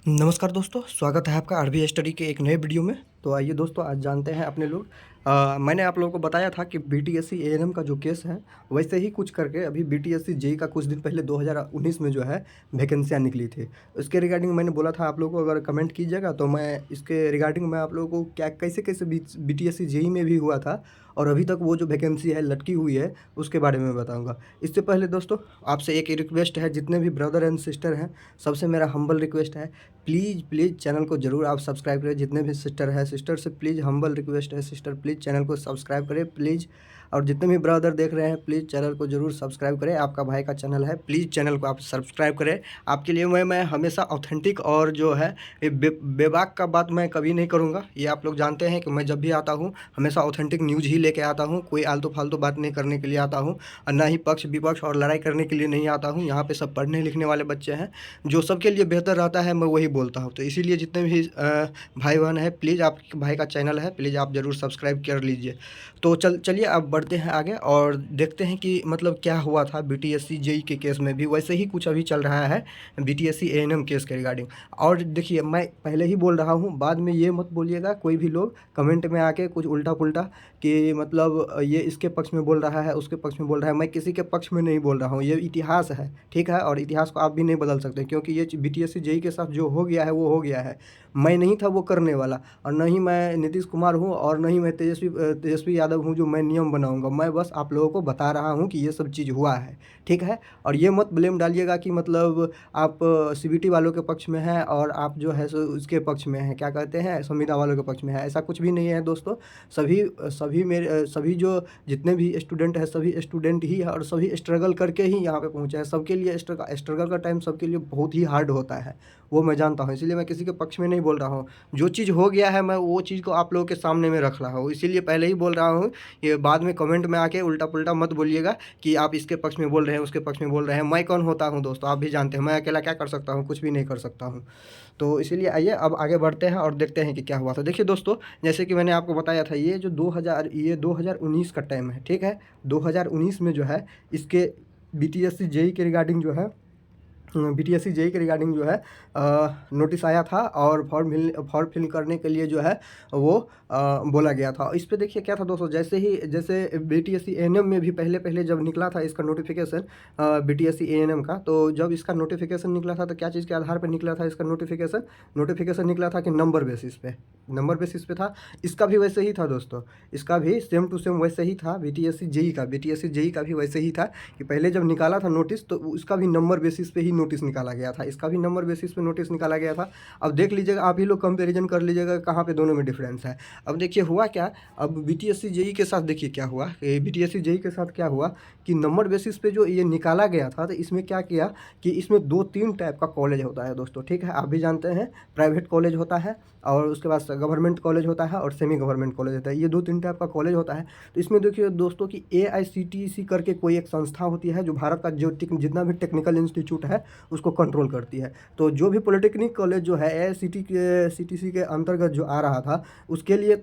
नमस्कार दोस्तों, स्वागत है आपका आरबी स्टडी के एक नए वीडियो में। तो आइए दोस्तों, आज जानते हैं अपने लोग। मैंने आप लोगों को बताया था कि बीटीएससी एएनएम का जो केस है, वैसे ही कुछ करके अभी बीटीएससी जेई का कुछ दिन पहले 2019 में जो है वैकेंसियाँ निकली थी। उसके रिगार्डिंग मैंने बोला था आप लोगों को अगर कमेंट कीजिएगा तो मैं इसके रिगार्डिंग मैं आप लोगों को क्या कैसे-कैसे बीटीएससी जेई में भी हुआ था और अभी तक वो जो वैकेंसी है लटकी हुई है, उसके बारे में बताऊँगा। इससे पहले दोस्तों, आपसे एक रिक्वेस्ट है, जितने भी ब्रदर एंड सिस्टर हैं, सबसे मेरा हम्बल रिक्वेस्ट है, प्लीज़ चैनल को ज़रूर आप सब्सक्राइब करें। जितने भी सिस्टर हैं, सिस्टर से प्लीज़ हम्बल रिक्वेस्ट है, सिस्टर प्लीज़ चैनल को सब्सक्राइब करें प्लीज़। और जितने भी ब्रदर देख रहे हैं, प्लीज़ चैनल को ज़रूर सब्सक्राइब करें। आपका भाई का चैनल है, प्लीज़ चैनल को आप सब्सक्राइब करें। आपके लिए मैं हमेशा ऑथेंटिक और जो है ये बेबाक का बात मैं कभी नहीं करूँगा। ये आप लोग जानते हैं कि मैं जब भी आता हूँ, हमेशा ऑथेंटिक न्यूज़ ही लेके आता हूँ। कोई आलतू-फालतू बात नहीं करने के लिए आता हूँ और ना ही पक्ष-विपक्ष और लड़ाई करने के लिए नहीं आता हूँ। यहाँ पे सब पढ़ने-लिखने वाले बच्चे हैं, जो सबके लिए बेहतर रहता है, मैं वही बोलता हूँ। तो इसीलिए जितने भी भाई-बहन हैं, प्लीज़ आपके भाई का चैनल है, प्लीज़ आप ज़रूर सब्सक्राइब कर लीजिए। तो चलिए अब बढ़ते हैं आगे और देखते हैं कि मतलब क्या हुआ था बीटीएससी जेईई के केस में भी। वैसे ही कुछ अभी चल रहा है बीटीएससी एएनएम केस के रिगार्डिंग। और देखिए, मैं पहले ही बोल रहा हूँ, बाद में ये मत बोलिएगा कोई भी लोग कमेंट में आके कुछ उल्टा-पुल्टा कि मतलब ये इसके पक्ष में बोल रहा है, उसके पक्ष में बोल रहा है। मैं किसी के पक्ष में नहीं बोल रहा हूँ, ये इतिहास है, ठीक है? और इतिहास को आप भी नहीं बदल सकते, क्योंकि ये बीटीएससी जेईई के साथ जो हो गया है, वो हो गया है। मैं नहीं था वो करने वाला, और न ही मैं नीतीश कुमार हूँ और न ही मैं तेजस्वी यादव हूँ जो मैं नियम बनाऊँगा। मैं बस आप लोगों को बता रहा हूँ कि ये सब चीज़ हुआ है, ठीक है? और ये मत ब्लेम डालिएगा कि मतलब आप सीबीटी वालों के पक्ष में हैं और आप जो है सो उसके पक्ष में हैं, क्या कहते हैं, संविदा वालों के पक्ष में हैं। ऐसा कुछ भी नहीं है दोस्तों। सभी सभी मेरे सभी जो जितने भी स्टूडेंट हैं, सभी स्टूडेंट ही है और सभी स्ट्रगल करके ही यहाँ पे पहुँचे हैं। सबके लिए स्ट्रगल का टाइम सबके लिए बहुत ही हार्ड होता है, वो मैं जानता हूँ। इसीलिए मैं किसी के पक्ष में नहीं बोल रहा हूँ। जो चीज़ हो गया है, मैं वो चीज़ को आप लोगों के सामने में रख रहा हूँ। इसीलिए पहले ही बोल रहा हूँ, ये बाद में कमेंट में आके उल्टा-पुल्टा मत बोलिएगा कि आप इसके पक्ष में बोल रहे हैं, उसके पक्ष में बोल रहे हैं। मैं कौन होता हूँ दोस्तों, आप भी जानते हैं। मैं अकेला क्या कर सकता हूँ? कुछ भी नहीं कर सकता हूँ। तो इसीलिए आइए अब आगे बढ़ते हैं और देखते हैं कि क्या हुआ था। देखिए दोस्तों, जैसे कि मैंने आपको बताया था, ये 2019 का टाइम है, ठीक है? 2019 में जो है इसके बीटीएससी जेईई के रिगार्डिंग जो है बीटीएससी जेईई के रिगार्डिंग जो है नोटिस आया था और फॉर्म फिल करने के लिए जो है वो बोला गया था। इस पे देखिए क्या था दोस्तों, जैसे बीटीएससी एएनएम में भी पहले जब निकला था इसका नोटिफिकेशन, बीटीएससी एएनएम का, तो जब इसका नोटिफिकेशन निकला था तो क्या चीज़ के आधार पे निकला था इसका नोटिफिकेशन निकला था कि नंबर बेसिस पे था। इसका भी वैसे ही था दोस्तों, इसका भी सेम टू सेम वैसे ही था। बीटीएससी जेईई का भी वैसे ही था कि पहले जब निकाला था नोटिस तो उसका भी नंबर बेसिस पे ही नोटिस निकाला गया था, इसका भी नंबर बेसिस पे नोटिस निकाला गया था। अब देख लीजिएगा, आप ही लोग कंपैरिजन कर लीजिएगा कहाँ पे दोनों में डिफरेंस है। अब देखिए हुआ क्या, अब बीटीएससी जेईई के साथ देखिए क्या हुआ, बीटीएससी जेईई के साथ क्या हुआ कि नंबर बेसिस पे जो ये निकाला गया था, तो इसमें क्या किया कि इसमें 2-3 टाइप का कॉलेज होता है दोस्तों, ठीक है? आप भी जानते हैं, प्राइवेट कॉलेज होता है और उसके बाद गवर्नमेंट कॉलेज होता है और सेमी गवर्नमेंट कॉलेज होता है। ये 2-3 टाइप का कॉलेज होता है। तो इसमें देखिए दोस्तों कि एआईसीटीई करके कोई एक संस्था होती है जो भारत का जितना भी टेक्निकल इंस्टीट्यूट है उसको कंट्रोल करती है। तो जो भी पॉलिटेक्निक कॉलेज जो है एआईसीटीई के अंतर्गत जो आ रहा था, उसके लिए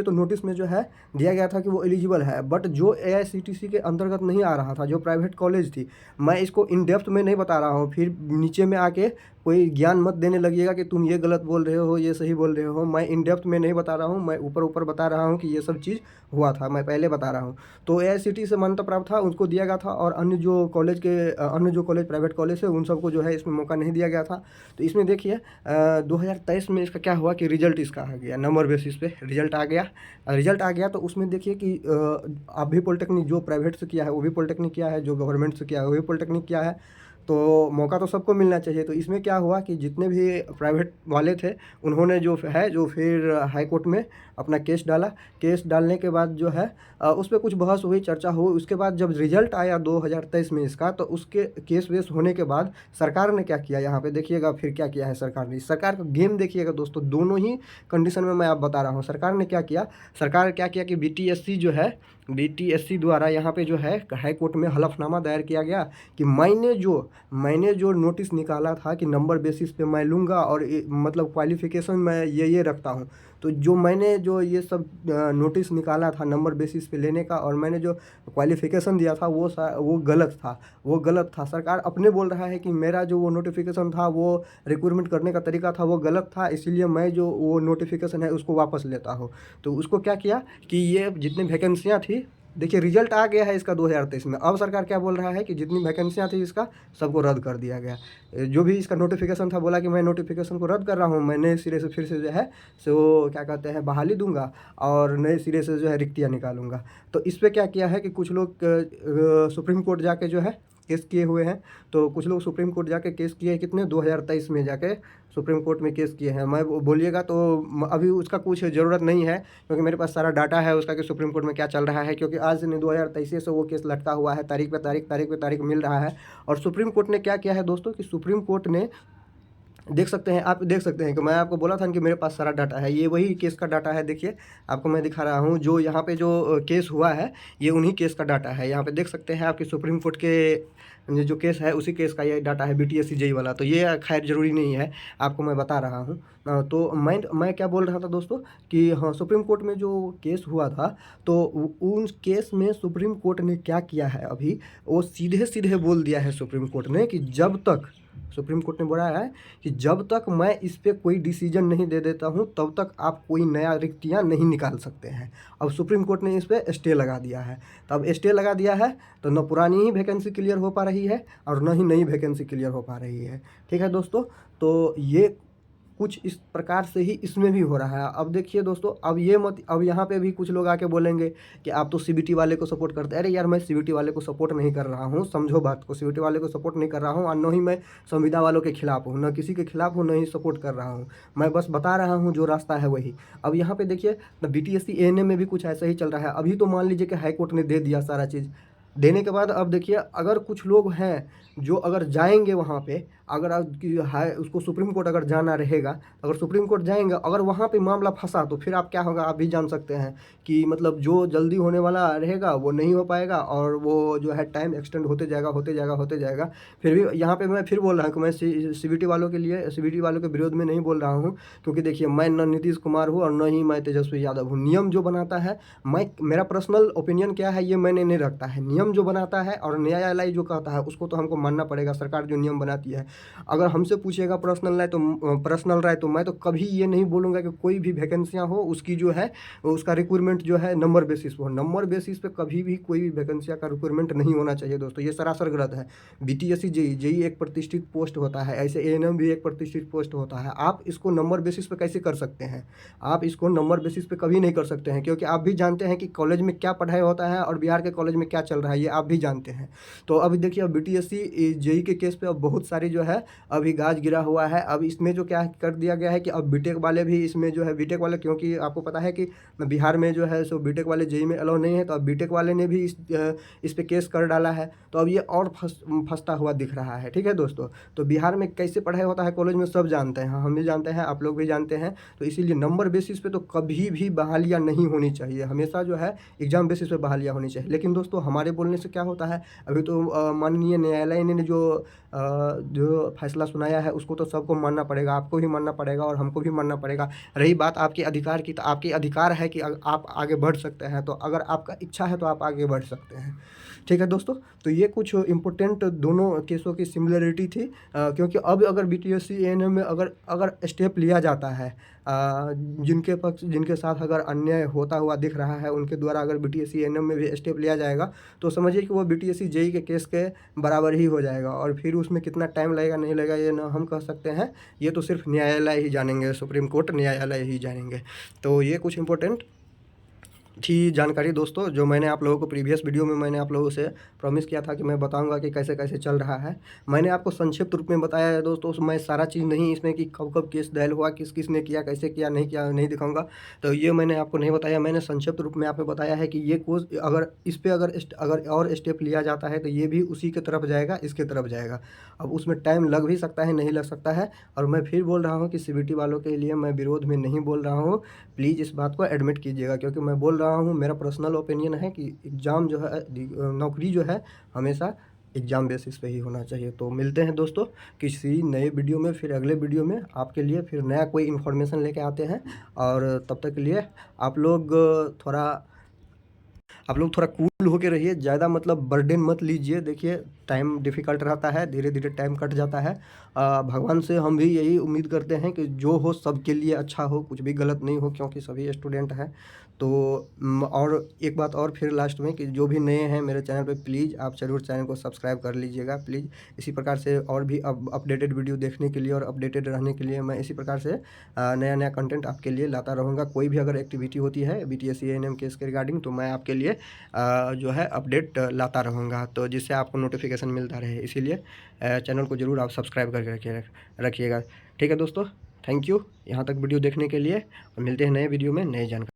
तो नोटिस में जो है दिया गया था कि वो एलिजिबल है। बट जो एआईसीटीई के अंतर्गत नहीं आ रहा था, जो प्राइवेट कॉलेज थी, मैं इसको इन डेप्थ में नहीं बता रहा हूँ, फिर नीचे में आके कोई ज्ञान मत देने लगिएगा कि तुम ये गलत बोल रहे हो, ये सही बोल रहे हो। मैं इन डेप्थ में नहीं बता रहा हूँ, मैं ऊपर बता रहा हूँ कि ये सब चीज़ हुआ था, मैं पहले बता रहा हूँ। तो एआईसीटीई से मान्यता प्राप्त था, उनको दिया गया था, और अन्य जो कॉलेज प्राइवेट कॉलेज है उन सबको जो है इसमें मौका नहीं दिया गया था। तो इसमें देखिए 2023 में इसका क्या हुआ कि रिजल्ट इसका आ गया, नंबर बेसिस पे रिजल्ट आ गया। तो उसमें देखिए कि आप भी पॉलिटेक्निक जो प्राइवेट से किया है वो भी पॉलिटेक्निक किया है, जो गवर्नमेंट से किया है वो भी पॉलिटेक्निक किया है, तो मौका तो सबको मिलना चाहिए। तो इसमें क्या हुआ कि जितने भी प्राइवेट वाले थे, उन्होंने जो फिर हाई कोर्ट में अपना केस डाला। केस डालने के बाद जो है उस पे कुछ बहस हुई, चर्चा हुई। उसके बाद जब रिजल्ट आया 2023 में इसका, तो उसके केस वेस होने के बाद सरकार ने क्या किया, यहाँ पे देखिएगा फिर क्या किया है सरकार ने। सरकार का गेम देखिएगा दोस्तों, दोनों ही कंडीशन में मैं आप बता रहा हूँ। सरकार ने क्या किया कि बीटीएससी जो है बीटीएससी द्वारा यहाँ पे जो है हाई कोर्ट में हलफनामा दायर किया गया कि मैंने जो नोटिस निकाला था कि नंबर बेसिस पे मैं लूँगा और मतलब क्वालिफ़िकेशन मैं ये रखता हूँ, तो जो मैंने जो ये सब नोटिस निकाला था नंबर बेसिस पे लेने का और मैंने जो क्वालिफ़िकेशन दिया था वो गलत था। सरकार अपने बोल रहा है कि मेरा जो वो नोटिफिकेशन था वो रिक्रूटमेंट करने का तरीका था वो गलत था, इसीलिए मैं जो वो नोटिफिकेशन है उसको वापस लेता हूँ। तो उसको क्या किया कि ये जितनी वैकेंसियाँ थी, देखिए रिजल्ट आ गया है इसका 2023 में। अब सरकार क्या बोल रहा है कि जितनी वैकेंसियाँ थी इसका सबको रद्द कर दिया गया। जो भी इसका नोटिफिकेशन था बोला कि मैं नोटिफिकेशन को रद्द कर रहा हूँ, मैं नए सिरे से फिर से जो है सो क्या कहते हैं बहाली दूंगा और नए सिरे से जो है रिक्तियाँ निकालूंगा। तो इस पर क्या किया है कि कुछ लोग सुप्रीम कोर्ट जाके जो है केस किए हुए हैं। तो कुछ लोग सुप्रीम कोर्ट जाके केस किए हैं, कितने 2023 में जाके सुप्रीम कोर्ट में केस किए हैं। मैं बोलिएगा तो अभी उसका कुछ ज़रूरत नहीं है क्योंकि मेरे पास सारा डाटा है उसका कि सुप्रीम कोर्ट में क्या चल रहा है, क्योंकि आज नहीं 2023 से वो केस लटका हुआ है, तारीख पे तारीख मिल रहा है। और सुप्रीम कोर्ट ने क्या किया है दोस्तों कि सुप्रीम कोर्ट ने देख सकते हैं, आप देख सकते हैं कि मैं आपको बोला था कि मेरे पास सारा डाटा है, ये वही केस का डाटा है। देखिए आपको मैं दिखा रहा हूँ, जो यहाँ पे जो केस हुआ है ये उन्हीं केस का डाटा है। यहाँ पे देख सकते हैं आपके सुप्रीम कोर्ट के ये जो केस है उसी केस का ये डाटा है, बीटीएससी जेई वाला। तो ये खैर ज़रूरी नहीं है, आपको मैं बता रहा हूँ। तो मैं क्या बोल रहा था दोस्तों कि हाँ, सुप्रीम कोर्ट में जो केस हुआ था तो उन केस में सुप्रीम कोर्ट ने क्या किया है, अभी वो सीधे सीधे बोल दिया है सुप्रीम कोर्ट ने कि जब तक सुप्रीम कोर्ट ने बोला है कि जब तक मैं इस पर कोई डिसीजन नहीं दे देता हूँ तब तक आप कोई नया रिक्तियाँ नहीं निकाल सकते हैं। अब सुप्रीम कोर्ट ने इस पर स्टे लगा दिया है। तो अब स्टे लगा दिया है तो न पुरानी ही वैकेंसी क्लियर हो पा रही है और न ही नई वैकेंसी क्लियर हो पा रही है। ठीक है दोस्तों, तो ये कुछ इस प्रकार से ही इसमें भी हो रहा है। अब देखिए दोस्तों, अब यहाँ पे भी कुछ लोग आके बोलेंगे कि आप तो सीबीटी वाले को सपोर्ट करते हैं। अरे यार, मैं सीबीटी वाले को सपोर्ट नहीं कर रहा हूँ, समझो बात को। सीबीटी वाले को सपोर्ट नहीं कर रहा हूँ और न ही मैं संविदा वालों के खिलाफ हूँ, न किसी के खिलाफ हूँ, न ही सपोर्ट कर रहा हूँ। मैं बस बता रहा हूँ जो रास्ता है वही। अब यहाँ पे देखिए बीटीएससी एएनएम में भी कुछ ऐसा ही चल रहा है। अभी तो मान लीजिए कि हाई कोर्ट ने दे दिया सारा चीज़, देने के बाद अब देखिए अगर कुछ लोग हैं जो अगर जाएंगे वहाँ पे, अगर हाई उसको सुप्रीम कोर्ट अगर जाना रहेगा, अगर सुप्रीम कोर्ट जाएंगे, अगर वहाँ पे मामला फंसा तो फिर आप क्या होगा आप भी जान सकते हैं कि मतलब जो जल्दी होने वाला रहेगा वो नहीं हो पाएगा और वो जो है टाइम एक्सटेंड होते जाएगा होते जाएगा होते जाएगा। फिर भी यहाँ पे मैं फिर बोल रहा हूँ कि मैं सीबीटी वालों के लिए, सीबीटी वालों के विरोध में नहीं बोल रहा हूँ, क्योंकि देखिए मैं न नीतीश कुमार हूँ और न ही मैं तेजस्वी यादव हूँ। नियम जो बनाता है, मेरा पर्सनल ओपिनियन क्या है ये मैंने नहीं रखता है, नियम जो बनाता है और न्यायालय जो कहता है उसको तो हमको मानना पड़ेगा। सरकार जो नियम बनाती है, अगर हमसे पूछिएगा पर्सनल राय तो मैं तो कभी ये नहीं बोलूँगा कि कोई भी वैकेंसियाँ हो उसकी जो है उसका रिक्रूटमेंट जो है नंबर बेसिस पे हो। नंबर बेसिस पे कभी भी कोई भी वैकेंसियाँ का रिक्रूटमेंट नहीं होना चाहिए दोस्तों, ये सरासर गलत है। बीटीएससी जेई एक प्रतिष्ठित पोस्ट होता है, ऐसे एएनएम भी एक प्रतिष्ठित पोस्ट होता है। आप इसको नंबर बेसिस पे कैसे कर सकते हैं? आप इसको नंबर बेसिस पे कभी नहीं कर सकते हैं, क्योंकि आप भी जानते हैं कि कॉलेज में क्या पढ़ाई होता है और बिहार के कॉलेज में क्या चल रहा है, ये आप भी जानते हैं। तो अभी देखिए अब बीटीएससी जेई के केस पे अब बहुत सारी जो है अभी गाज गिरा हुआ है। अब इसमें जो क्या कर दिया गया है कि अब बीटेक वाले भी इसमें जो है, बीटेक वाले, क्योंकि आपको पता है कि बिहार में जो है सो बीटेक वाले जेई में अलाउ नहीं है, तो अब बीटेक वाले ने भी इस पे केस कर डाला है। तो अब ये और फंसता हुआ दिख रहा है। ठीक है दोस्तों, तो बिहार में कैसे पढ़ाई होता है कॉलेज में सब जानते हैं, हम भी जानते हैं, आप लोग भी जानते हैं। तो इसीलिए नंबर बेसिस पे तो कभी भी बहालियाँ नहीं होनी चाहिए, हमेशा जो है एग्जाम बेसिस पे बहालियाँ होनी चाहिए। लेकिन दोस्तों हमारे बोलने से क्या होता है, अभी तो माननीय न्यायालय ने जो फैसला सुनाया है उसको तो सबको मानना पड़ेगा, आपको भी मानना पड़ेगा और हमको भी मानना पड़ेगा। रही बात आपके अधिकार की, तो आपके अधिकार है कि आप आगे बढ़ सकते हैं, तो अगर आपका इच्छा है तो आप आगे बढ़ सकते हैं। ठीक है दोस्तों, तो ये कुछ इम्पोर्टेंट दोनों केसों की सिमिलरिटी थी, क्योंकि अब अगर बीटीएससी एएनएम में अगर स्टेप लिया जाता है, जिनके साथ अगर अन्याय होता हुआ दिख रहा है उनके द्वारा अगर बीटीएससी एएनएम में भी स्टेप लिया जाएगा तो समझिए कि वो बीटीएससी जेई के केस के बराबर ही हो जाएगा। और फिर उसमें कितना टाइम लगेगा नहीं लगेगा ये ना हम कह सकते हैं, ये तो सिर्फ न्यायालय ही जानेंगे, सुप्रीम कोर्ट न्यायालय ही जानेंगे। तो ये कुछ इम्पोर्टेंट थी जानकारी दोस्तों, जो मैंने आप लोगों को प्रीवियस वीडियो में मैंने आप लोगों से प्रॉमिस किया था कि मैं बताऊंगा कि कैसे कैसे चल रहा है। मैंने आपको संक्षिप्त रूप में बताया है दोस्तों, मैं सारा चीज़ नहीं इसमें कि कब कब केस दायर हुआ, किस किस ने किया, कैसे किया नहीं दिखाऊंगा। तो ये मैंने आपको नहीं बताया, मैंने संक्षिप्त रूप में आपको बताया है कि ये कोर्स अगर इस पर अगर और स्टेप लिया जाता है तो ये भी उसी के तरफ जाएगा, इसके तरफ जाएगा। अब उसमें टाइम लग भी सकता है, नहीं लग सकता है। और मैं फिर बोल रहा हूँ कि सीबीटी वालों के लिए मैं विरोध में नहीं बोल रहा हूँ, प्लीज़ इस बात को एडमिट कीजिएगा, क्योंकि मैं बोल रहा रहा हूँ, मेरा पर्सनल ओपिनियन है कि एग्ज़ाम जो है नौकरी जो है हमेशा एग्ज़ाम बेसिस पे ही होना चाहिए। तो मिलते हैं दोस्तों किसी नए वीडियो में, फिर अगले वीडियो में आपके लिए फिर नया कोई इन्फॉर्मेशन लेके आते हैं। और तब तक के लिए आप लोग थोड़ा कूल होके रहिए, ज़्यादा मतलब बर्डन मत लीजिए। देखिए टाइम डिफ़िकल्ट रहता है, धीरे-धीरे टाइम कट जाता है। भगवान से हम भी यही उम्मीद करते हैं कि जो हो सबके लिए अच्छा हो, कुछ भी गलत नहीं हो, क्योंकि सभी स्टूडेंट हैं। तो और एक बात और फिर लास्ट में कि जो भी नए हैं मेरे चैनल पे, प्लीज़ आप ज़रूर चैनल को सब्सक्राइब कर लीजिएगा प्लीज़। इसी प्रकार से और भी अपडेटेड वीडियो देखने के लिए और अपडेटेड रहने के लिए मैं इसी प्रकार से नया-नया कंटेंट आपके लिए लाता रहूँगा। कोई भी अगर एक्टिविटी होती है बीटीएससी एएनएम केस के रिगार्डिंग, तो मैं आपके लिए जो है अपडेट लाता रहूँगा, तो जिससे आपको नोटिफिकेशन मिलता रहे। इसीलिए चैनल को ज़रूर आप सब्सक्राइब करके रखिएगा। ठीक है दोस्तों, थैंक यू यहाँ तक वीडियो देखने के लिए, और मिलते हैं नए वीडियो में नए जानकारी।